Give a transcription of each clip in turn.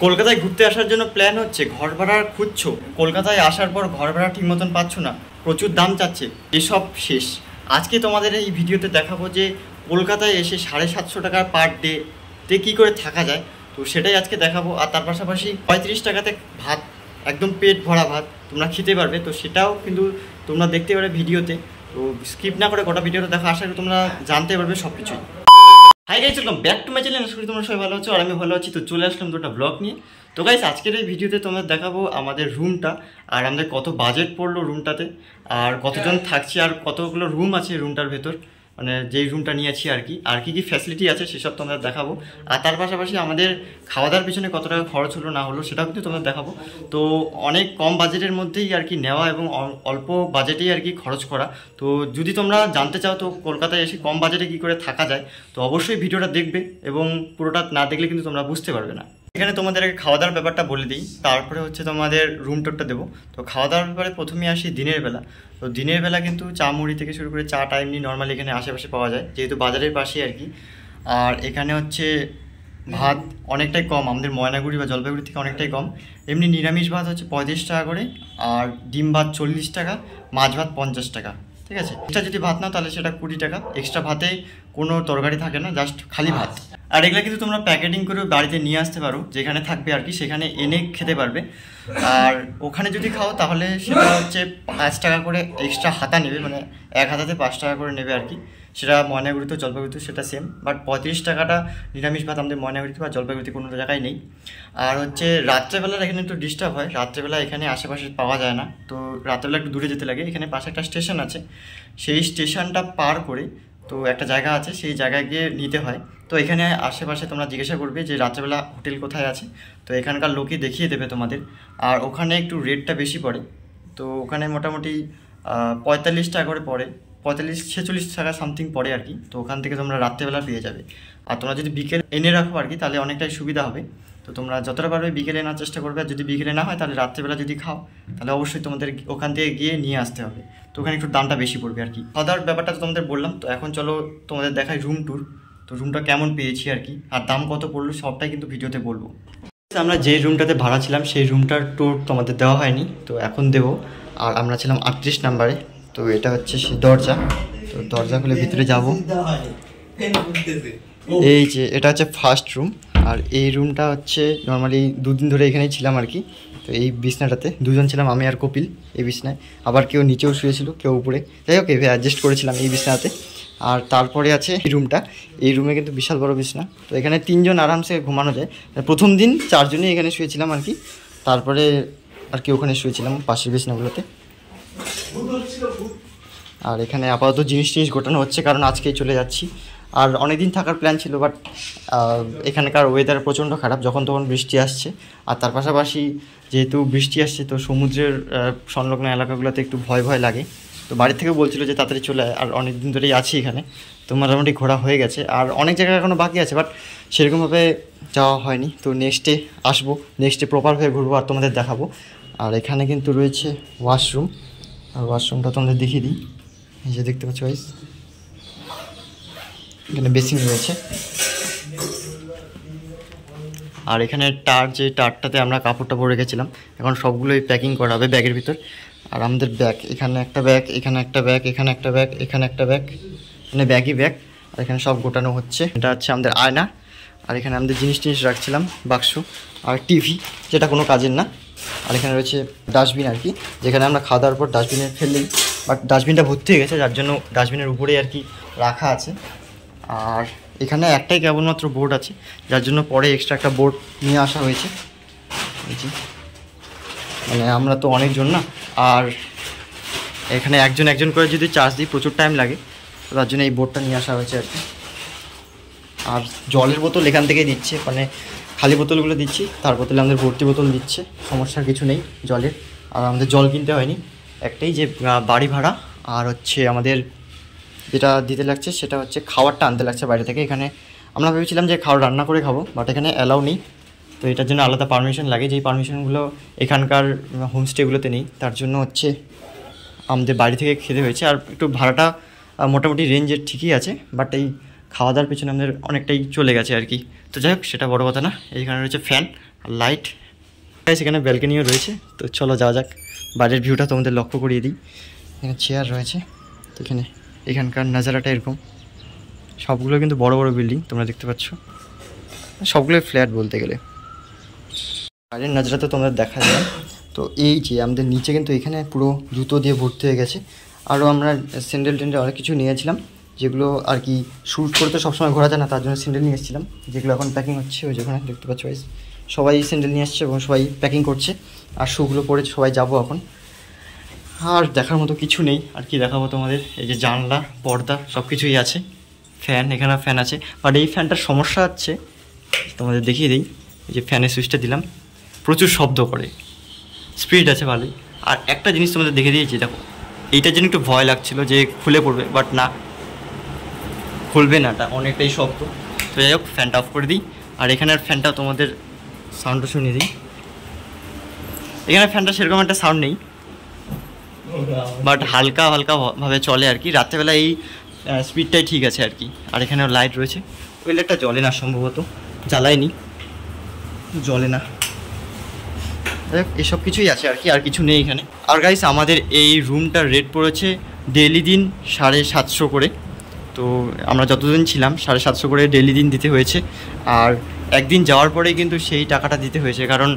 কলকাতায় ঘুরতে আসার জন্য প্ল্যান হচ্ছে, ঘর ভাড়া খুঁজছো, কলকাতায় আসার পর ঘর ভাড়া ঠিক মতন পাচ্ছ না, প্রচুর দাম চাচ্ছে, এসব শেষ। আজকে তোমাদের এই ভিডিওতে দেখাবো যে কলকাতায় এসে 750 টাকা পার ডে কী করে থাকা যায়। তো সেটাই আজকে দেখাবো। আর তার পাশাপাশি 35 টাকাতে ভাত, একদম পেট ভরা ভাত তোমরা খেতে পারবে। তো সেটাও কিন্তু তোমরা দেখতে পারবে ভিডিওতে। তো স্কিপ না করে গোটা ভিডিওটা দেখা, আশা করি তোমরা জানতে পারবে সব কিছুই। Hi guys, welcome back to my channel. আশা করি তোমরা সবাই ভালো আছো আর আমি ভালো আছি। তো চলে আসলাম দুটো ব্লগ নিয়ে। তো গাইস, আজকের এই ভিডিওতে তোমাদের দেখাবো আমাদের রুমটা, আর আমাদের কত বাজেট পড়লো রুমটাতে, আর কতজন থাকছি, আর কতগুলো রুম আছে রুমটার ভেতর, মানে যেই রুমটা নিয়েছি আর কি কী ফ্যাসিলিটি আছে সেসব তোমাদের দেখাবো। আর তার পাশাপাশি আমাদের খাওয়া দাওয়ার পিছনে কত টাকা খরচ হলো না হলো সেটাও কিন্তু তোমাদের দেখাবো। তো অনেক কম বাজেটের মধ্যেই আর কি নেওয়া এবং অল্প বাজেটেই আর কি খরচ করা। তো যদি তোমরা জানতে চাও তো কলকাতায় এসে কম বাজেটে কী করে থাকা যায়, তো অবশ্যই ভিডিওটা দেখবে, এবং পুরোটা না দেখলে কিন্তু তোমরা বুঝতে পারবে না। এখানে তোমাদের খাওয়া দাওয়ার ব্যাপারটা বলে দিই, তারপরে হচ্ছে তোমাদের রুম টুরটা দেবো। তো খাওয়া দাওয়ার ব্যাপারে প্রথমে আসি দিনের বেলা। তো দিনের বেলা কিন্তু চা মুড়ি থেকে শুরু করে চাটা এমনি নর্মালি এখানে আশেপাশে পাওয়া যায়, যেহেতু বাজারের পাশেই আর কি। আর এখানে হচ্ছে ভাত অনেকটাই কম, আমাদের ময়নাগুড়ি বা জলপাইগুড়ি থেকে অনেকটাই কম। এমনি নিরামিষ ভাত হচ্ছে 35 টাকা করে, আর ডিম ভাত 40 টাকা, মাছ ভাত 50 টাকা, ঠিক আছে। এটা যদি ভাত নাও তাহলে সেটা 20 টাকা। এক্সট্রা ভাতে কোনো তরকারি থাকে না, জাস্ট খালি ভাত। আর এগুলো কিন্তু তোমরা প্যাকেটিং করে বাড়িতে নিয়ে আসতে পারো, যেখানে থাকবে আর কি সেখানে এনে খেতে পারবে। আর ওখানে যদি খাও তাহলে সেটা হচ্ছে 5 টাকা করে এক্সট্রা হাতা নেবে, মানে এক হাতাতে 5 টাকা করে নেবে আর কি। সেটা ময়নাগুড়িতে জলপাইগুড়িতে সেটা সেম, বাট 35 টাকাটা নিরামিষ ভাত আমাদের ময়নাগুড়িতে বা জলপাইগুড়িতে কোনো জায়গায় নেই। আর হচ্ছে রাত্রেবেলার এখানে একটু ডিস্টার্ব হয়, রাত্রেবেলা এখানে আশেপাশে পাওয়া যায় না। তো রাত্রেবেলা একটু দূরে যেতে লাগে। এখানে পাশে একটা স্টেশন আছে, সেই স্টেশনটা পার করে তো একটা জায়গা আছে, সেই জায়গায় গিয়ে নিতে হয়। তো এখানে আশেপাশে তোমরা জিজ্ঞাসা করবে যে রাত্রেবেলা হোটেল কোথায় আছে, তো এখানকার লোকই দেখিয়ে দেবে তোমাদের। আর ওখানে একটু রেটটা বেশি পড়ে, তো ওখানে মোটামুটি 45 টাকা করে পড়ে, 45-46 টাকা সামথিং পড়ে আর কি। তো ওখান থেকে তোমরা রাত্রেবেলা পেয়ে যাবে। আর তোমরা যদি বিকেলে এনে রাখো আর কি, তাহলে অনেকটাই সুবিধা হবে। তো তোমরা যতটা পারবে বিকেলে আনার চেষ্টা করবে, আর যদি বিকেলে না হয় তাহলে রাত্রেবেলা যদি খাও তাহলে অবশ্যই তোমাদের ওখান থেকে গিয়ে নিয়ে আসতে হবে। তো ওখানে একটু দামটা বেশি পড়বে আর কি। খাওয়া দাওয়ার ব্যাপারটা তো তোমাদের বললাম। তো এখন চলো তোমাদের দেখাই রুম ট্যুর। তো রুমটা কেমন পেয়েছি আর কি, আর দাম কত পড়লো সবটাই কিন্তু ভিডিওতে বলবো। আমরা যে রুমটাতে ভাড়া ছিলাম সেই রুমটার ট্যুর তোমাদের দেওয়া হয়নি, তো এখন দেবো। আর আমরা ছিলাম 38 নাম্বারে। তো এটা হচ্ছে সেই দরজা। তো দরজা খুলে ভিতরে যাব। এই যে এটা হচ্ছে ফার্স্ট রুম। আর এই রুমটা হচ্ছে নর্মালি 2 দিন ধরে এখানেই ছিলাম আর কি। তো এই বিছনাটাতে দুজন ছিলাম, আমি আর কপিল এই বিছনায়। আবার কেউ নিচেও শুয়েছিল, কেউ উপরে, যাই হোক এভাবে অ্যাডজাস্ট করেছিলাম এই বিছনাতে। আর তারপরে আছে এই রুমটা। এই রুমে কিন্তু বিশাল বড় বিছনা, তো এখানে 3 জন আরামসে ঘুমানো যায়। প্রথম দিন 4 জনই এখানে শুয়েছিলাম আর কি, তারপরে আর কি ওখানে শুয়েছিলাম পাশের বিছনাগুলোতে। আর এখানে আপাতত জিনিস গোটানো হচ্ছে, কারণ আজকেই চলে যাচ্ছি। আর অনেক দিন থাকার প্ল্যান ছিল, বাট এখানকার ওয়েদার প্রচণ্ড খারাপ, যখন তখন বৃষ্টি আসছে। আর তার পাশাপাশি যেহেতু বৃষ্টি আসছে, তো সমুদ্রের সংলগ্ন এলাকাগুলোতে একটু ভয় ভয় লাগে। তো বাড়ি থেকে বলছিল যে তাড়াতাড়ি চলে আয়। আর অনেক দিন ধরেই আছি এখানে, তো মোটামুটি ঘোরা হয়ে গেছে। আর অনেক জায়গায় এখনও বাকি আছে, বাট সেরকমভাবে যাওয়া হয়নি। তো নেক্সটে আসবো, নেক্সটে প্রপারভাবে ঘুরবো আর তোমাদের দেখাবো। আর এখানে কিন্তু রয়েছে ওয়াশরুম, আর ওয়াশরুমটা তোমাদের দেখিয়ে দিই। এই যে দেখতে পাচ্ছ গাইস, এখানে বেসিন রয়েছে। আর এখানে যে টারটাতে আমরা কাপড় টাপড় রেখেছিলাম, এখন সবগুলোই প্যাকিং করা হবে ব্যাগের ভিতর। আর আমাদের ব্যাগ, এখানে একটা ব্যাগ, এখানে একটা ব্যাগ, এখানে একটা ব্যাগ, এখানে একটা ব্যাগ, মানে ব্যাগই ব্যাগ। আর এখানে সব গোটানো হচ্ছে। এটা হচ্ছে আমাদের আয়না। আর এখানে আমাদের জিনিস রাখছিলাম, বাক্স আর টিভি, যেটা কোনো কাজের না। আর এখানে রয়েছে ডাস্টবিন আর কি, যেখানে আমরা খাওয়া দাওয়ার পর ডাস্টবিনে ফেললেই, বাট ডাস্টবিনটা ভর্তি হয়ে গেছে, যার জন্য ডাস্টবিনের উপরেই আর কি রাখা আছে। আর এখানে একটাই কেবলমাত্র বোর্ড আছে, যার জন্য পরে এক্সট্রা একটা বোর্ড নিয়ে আসা হয়েছে। মানে আমরা তো অনেকজন না, আর এখানে একজন করে যদি চার্জ দিই প্রচুর টাইম লাগে, তো তার জন্য এই বোর্ডটা নিয়ে আসা হয়েছে আর কি। আর জলের বোতল এখান থেকেই দিচ্ছে, মানে খালি বোতলগুলো দিচ্ছি, তার বোতলে আমাদের ভর্তি বোতল দিচ্ছে, সমস্যার কিছু নেই জলের। আর আমাদের জল কিনতে হয়নি, একটাই যে বাড়ি ভাড়া আর হচ্ছে আমাদের যেটা দিতে লাগছে সেটা হচ্ছে খাবারটা আনতে লাগছে বাইরে থেকে। এখানে আমরা ভেবেছিলাম যে খাবার রান্না করে খাবো, বাট এখানে অ্যালাউ নেই। তো এটার জন্য আলাদা পারমিশন লাগে, যেই পারমিশনগুলো এখানকার হোমস্টেগুলোতে নেই, তার জন্য হচ্ছে আমাদের বাড়ি থেকে খেতে হয়েছে। আর একটু ভাড়াটা মোটামুটি রেঞ্জের ঠিকই আছে, বাট এই খাওয়া দাওয়ার পেছনে আমাদের অনেকটাই চলে গেছে আর কি। তো যাই হোক, সেটা বড় কথা না। এইখানে রয়েছে ফ্যান, আর লাইট, সেখানে ব্যালকনিও রয়েছে। তো চলো যাওয়া যাক, বাইরের ভিউটা তোমাদের লক্ষ্য করিয়ে দিই। এখানে চেয়ার রয়েছে, তো এখানকার নাজারাটা এরকম। সবগুলো কিন্তু বড় বড় বিল্ডিং তোমরা দেখতে পাচ্ছ, সবগুলো ফ্ল্যাট বলতে গেলে। বাইরের নাজারা তো তোমাদের দেখা যায়। তো এই যে আমাদের নিচে কিন্তু এখানে পুরো জুতো দিয়ে ভর্তি হয়ে গেছে। আরও আমরা স্যান্ডেল টেন্ডেল অনেক কিছু নিয়েছিলাম, যেগুলো আর কি শ্যুট করতে সবসময় ঘোরা যায় না, তার জন্য স্যান্ডেল নিয়ে এসেছিলাম, যেগুলো এখন প্যাকিং হচ্ছে। ওই যেখানে দেখতে পাচ্ছ সবাই স্যান্ডেল নিয়ে আসছে এবং সবাই প্যাকিং করছে। আর শ্যুগুলো পরে সবাই যাবো এখন। আর দেখার মতো কিছু নেই, আর কি দেখাবো তোমাদের। এই যে জানলা, পর্দা সব কিছুই আছে। ফ্যান, এখানে ফ্যান আছে, বাট এই ফ্যানটার সমস্যা হচ্ছে, তোমাদের দেখিয়ে দিই। এই যে ফ্যানের সুইচটা দিলাম, প্রচুর শব্দ করে, স্পিড আছে ভালোই। আর একটা জিনিস তোমাদের দেখে দিয়েছি, দেখো এইটার জন্য একটু ভয় লাগছিল যে খুলে পড়বে, বাট না, খুলবে না, এটা অনেকটাই শক্ত। তো যাই হোক, ফ্যানটা অফ করে দিই। আর এখানের ফ্যানটা তোমাদের সাউন্ডটা শুনিয়ে দিই। এখানে ফ্যানটা সেরকম একটা সাউন্ড নেই, বাট হালকা হালকা ভাবে চলে আর কি। রাত্রেবেলা এই স্পিডটাই ঠিক আছে আর কি। আর এখানেও লাইট রয়েছে, ওই লাইটটা জ্বলে না, সম্ভবত জ্বালায়নি, জ্বলে না। এসব কিছুই আছে আর কি, আর কিছু নেই এখানে। আর গাইস, আমাদের এই রুমটার রেট পড়েছে ডেইলি দিন 750 করে। তো আমরা যতদিন ছিলাম 750 করে ডেইলি দিন দিতে হয়েছে। আর একদিন যাওয়ার পরে কিন্তু সেই টাকাটা দিতে হয়েছে, কারণ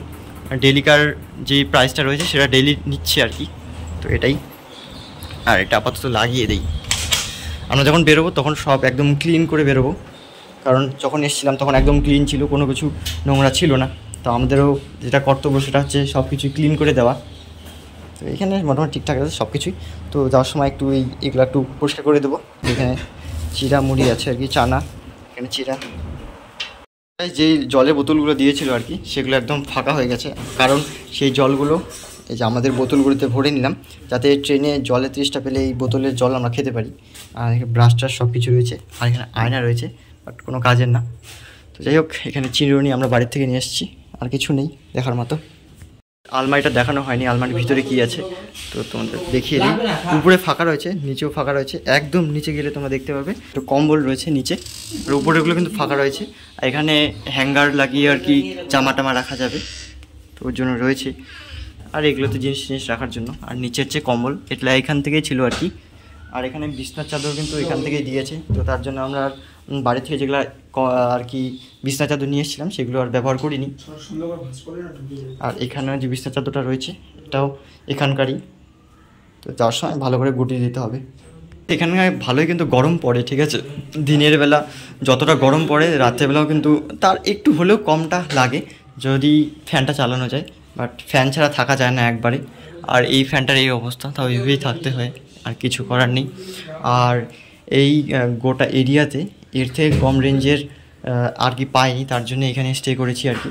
ডেইলিকার যে প্রাইসটা রয়েছে সেটা ডেইলি নিচ্ছে আর কি। তো এটাই। আর এটা আপাতত লাগিয়ে দিই। আমরা যখন বেরোবো তখন সব একদম ক্লিন করে বেরোবো, কারণ যখন এসেছিলাম তখন একদম ক্লিন ছিল, কোনো কিছু নোংরা ছিল না। তো আমাদেরও যেটা কর্তব্য সেটা হচ্ছে সব কিছুই ক্লিন করে দেওয়া। তো এখানে মোটামুটি ঠিকঠাক আছে সব কিছুই। তো যাওয়ার সময় একটু এগুলো একটু পরিষ্কার করে দেবো। এখানে চিরা মুড়ি আছে আর কি, চানা, এখানে চিরা। যেই জলের বোতলগুলো দিয়েছিল আর কি, সেগুলো একদম ফাঁকা হয়ে গেছে, কারণ সেই জলগুলো এই যে আমাদের বোতলগুলোতে ভরে নিলাম, যাতে ট্রেনে জলে তৃষ্ণা পেলে এই বোতলের জল আমরা খেতে পারি। আর এখানে ব্রাশ ট্রাশ সব কিছু রয়েছে, আর এখানে আয়না রয়েছে, বাট কোনো কাজের না। তো যাই হোক, এখানে চিরুনি আমরা বাড়ির থেকে নিয়ে এসেছি, আর কিছু নেই দেখার মতো। আলমারিটা দেখানো হয়নি, আলমারির ভিতরে কি আছে তো তোমাদের দেখিয়ে দিই। উপরে ফাঁকা রয়েছে, নিচেও ফাঁকা রয়েছে, একদম নিচে গেলে তোমরা দেখতে পাবে তো কম্বল রয়েছে নিচে, আর উপরেগুলো কিন্তু ফাঁকা রয়েছে। আর এখানে হ্যাঙ্গার লাগিয়ে আর কি জামা টামা রাখা যাবে, তো ওর জন্য রয়েছে। আর এগুলোতে জিনিস রাখার জন্য। আর নিচে হচ্ছে কম্বল, এটা এখান থেকেই ছিল আর কি। আর এখানে বিছনার চাদর কিন্তু এখান থেকেই দিয়েছে, তো তার জন্য আমরা বাড়ি থেকে যেগুলো আর কি বিছনা চাদর নিয়ে এসেছিলাম সেগুলো আর ব্যবহার করিনি। আর এখানে যে বিছনা চাদরটা রয়েছে এটাও এখানকারই, তো যাওয়ার সময় ভালো করে গুটিয়ে দিতে হবে। এখানে ভালোই কিন্তু গরম পড়ে, ঠিক আছে। দিনের বেলা যতটা গরম পড়ে, রাত্রেবেলাও কিন্তু তার একটু হলেও কমটা লাগে যদি ফ্যানটা চালানো যায়, বাট ফ্যান ছাড়া থাকা যায় না একবারে। আর এই ফ্যানটার এই অবস্থা, তাও এইভাবেই থাকতে হয়, আর কিছু করার নেই। আর এই গোটা এরিয়াতে এর থেকে কম রেঞ্জের আর কি পাইনি, তার জন্য এখানে স্টে করেছি আর কি।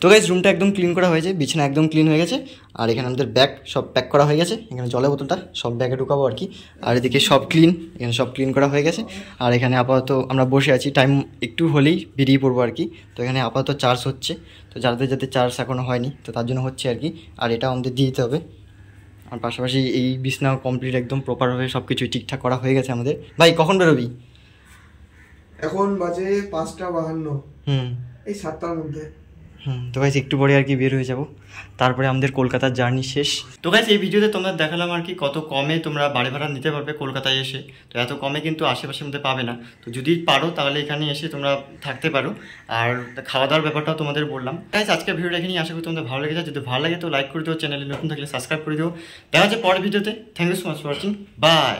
তো গাইস, রুমটা একদম ক্লিন করা হয়েছে, বিছানা একদম ক্লিন হয়ে গেছে। আর এখানে আমাদের ব্যাগ সব প্যাক করা হয়ে গেছে, এখানে জলের বোতলটা সব ব্যাগে ঢুকাবো আর কি। আর এদিকে সব ক্লিন, এখানে সব ক্লিন করা হয়ে গেছে। আর এখানে আপাতত আমরা বসে আছি, টাইম একটু হলেই বেরিয়ে পড়বো আর কি। তো এখানে আপাতত চার্জ হচ্ছে, তো যাতে চার্জ এখনও হয়নি, তো তার জন্য হচ্ছে আর কি। আর এটাও আমাদের দিয়ে দিতে হবে। আর পাশাপাশি এই বিছনাও কমপ্লিট, একদম প্রপারভাবে সব কিছুই ঠিকঠাক করা হয়ে গেছে আমাদের। ভাই কখন বেরোবি? এখন বাজে 5:52। এই 7টার মধ্যে। তো গাইস, একটু পরে আর কি বের হয়ে যাব, তারপরে আমাদের কলকাতার জার্নি শেষ। তো গাইস, এই ভিডিওতে তোমরা দেখালাম আর কি কত কমে তোমরা বাড়ি ভাড়া নিতে পারবে কলকাতায় এসে। তো এত কমে কিন্তু আশেপাশের মধ্যে পাবে না, তো যদি পারো তাহলে এখানে এসে তোমরা থাকতে পারো। আর খাওয়া দাওয়ার ব্যাপারটাও তোমাদের বললাম। গাইস, আজকের ভিডিওটা এখানেই, আশা করি তোমাদের ভালো লেগেছে। যদি ভালো লাগে তো লাইক করে দিও, চ্যানেলে নতুন থাকলে সাবস্ক্রাইব করে দিও। দেখা হচ্ছে পরের ভিডিওতে। Thank you so much for watching, by.